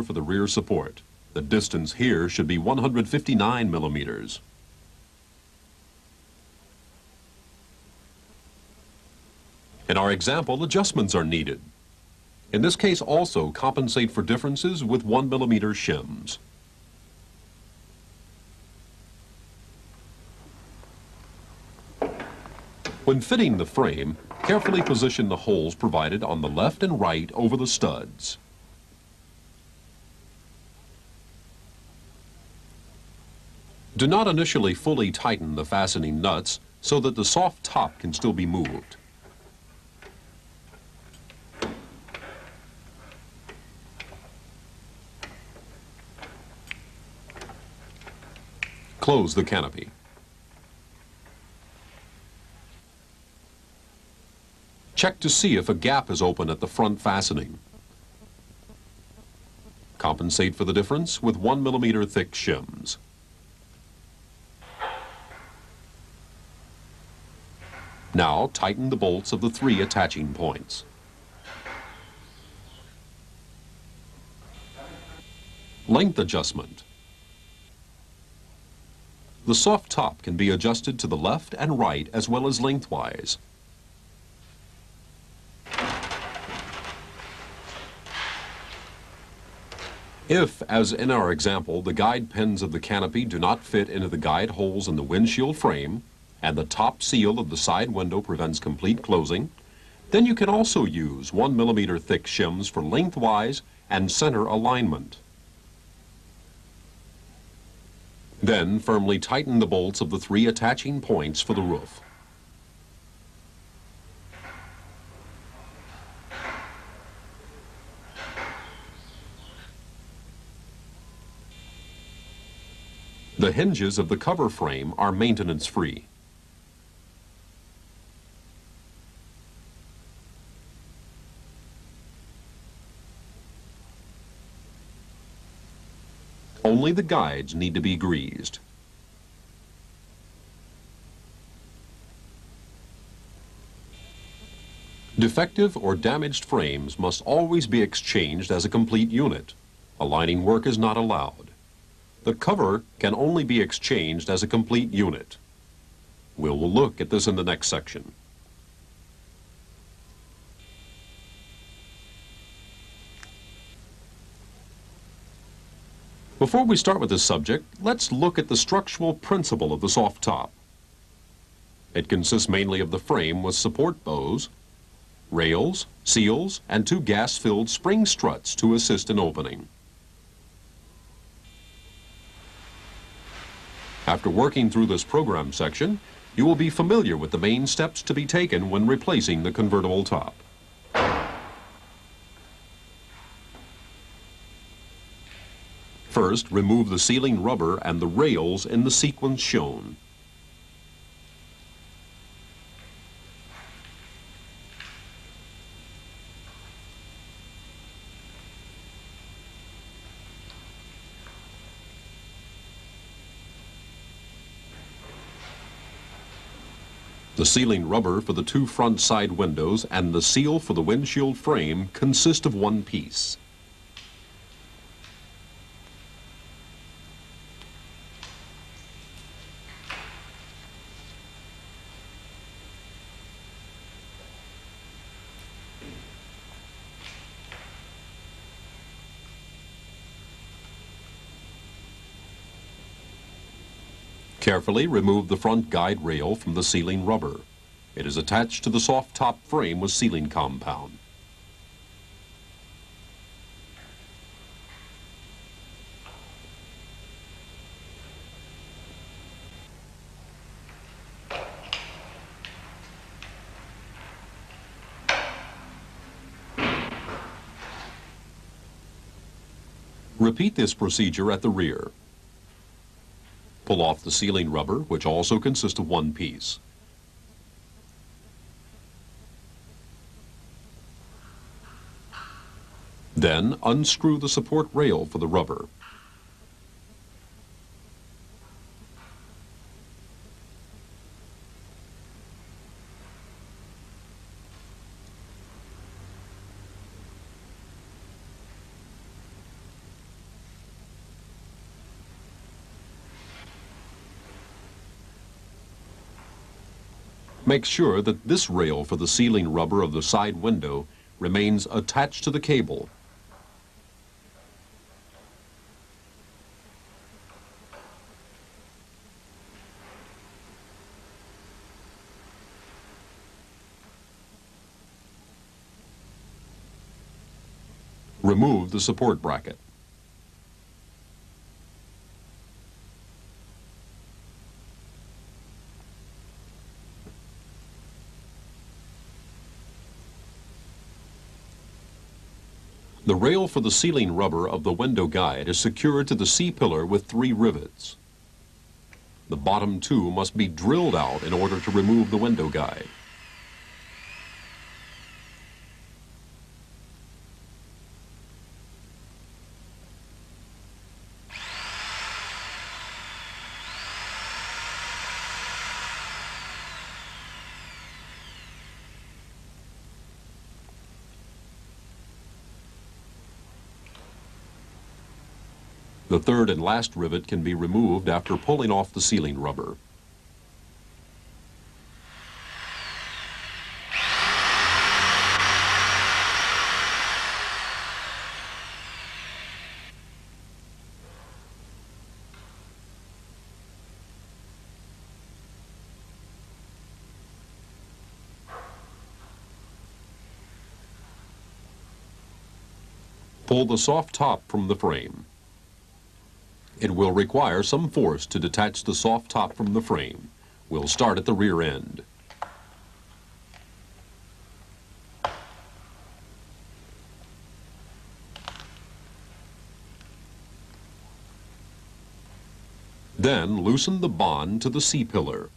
for the rear support. The distance here should be 159 millimeters. In our example, adjustments are needed. In this case, also compensate for differences with 1 millimeter shims. When fitting the frame, carefully position the holes provided on the left and right over the studs. Do not initially fully tighten the fastening nuts so that the soft top can still be moved. Close the canopy. Check to see if a gap is open at the front fastening. Compensate for the difference with 1 millimeter thick shims. Now tighten the bolts of the 3 attaching points. Length adjustment. The soft top can be adjusted to the left and right as well as lengthwise. If, as in our example, the guide pins of the canopy do not fit into the guide holes in the windshield frame, and the top seal of the side window prevents complete closing, then you can also use 1 millimeter thick shims for lengthwise and center alignment. Then firmly tighten the bolts of the 3 attaching points for the roof. The hinges of the cover frame are maintenance-free. Only the guides need to be greased. Defective or damaged frames must always be exchanged as a complete unit. Aligning work is not allowed. The cover can only be exchanged as a complete unit. We'll look at this in the next section. Before we start with this subject, let's look at the structural principle of the soft top. It consists mainly of the frame with support bows, rails, seals, and 2 gas-filled spring struts to assist in opening. After working through this program section, you will be familiar with the main steps to be taken when replacing the convertible top. First, remove the sealing rubber and the rails in the sequence shown. The sealing rubber for the 2 front side windows and the seal for the windshield frame consist of one piece. Carefully remove the front guide rail from the sealing rubber. It is attached to the soft top frame with sealing compound. Repeat this procedure at the rear. Pull off the sealing rubber, which also consists of one piece. Then unscrew the support rail for the rubber. Make sure that this rail for the sealing rubber of the side window remains attached to the cable. Remove the support bracket. The rail for the sealing rubber of the window guide is secured to the C-pillar with 3 rivets. The bottom 2 must be drilled out in order to remove the window guide. The third and last rivet can be removed after pulling off the sealing rubber. Pull the soft top from the frame. It will require some force to detach the soft top from the frame. We'll start at the rear end. Then loosen the bond to the C-pillar.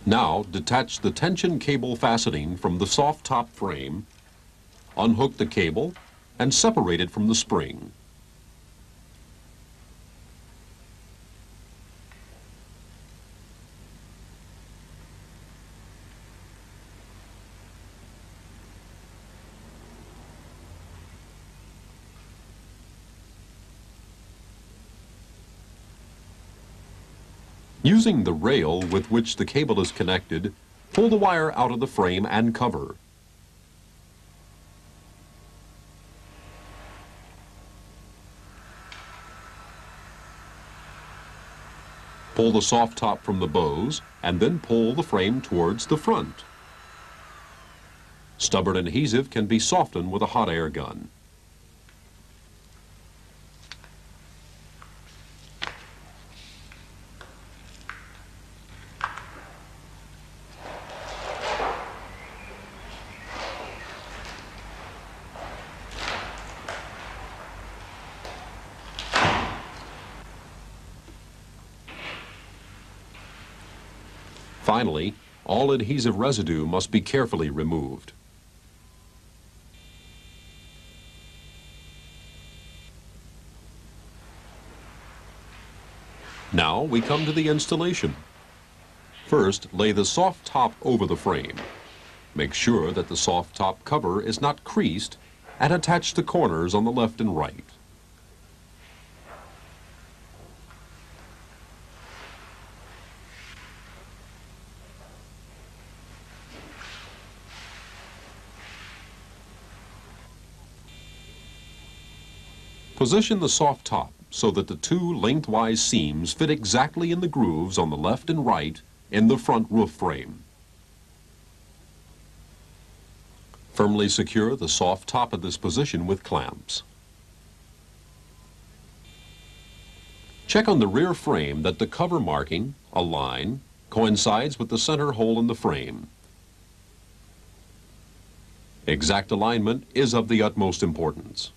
Now, detach the tension cable fastening from the soft top frame, unhook the cable, and separate it from the spring. Using the rail with which the cable is connected, pull the wire out of the frame and cover. Pull the soft top from the bows and then pull the frame towards the front. Stubborn adhesive can be softened with a hot air gun. Finally, all adhesive residue must be carefully removed. Now we come to the installation. First, lay the soft top over the frame. Make sure that the soft top cover is not creased and attach the corners on the left and right. Position the soft top so that the 2 lengthwise seams fit exactly in the grooves on the left and right in the front roof frame. Firmly secure the soft top at this position with clamps. Check on the rear frame that the cover marking, a line, coincides with the center hole in the frame. Exact alignment is of the utmost importance.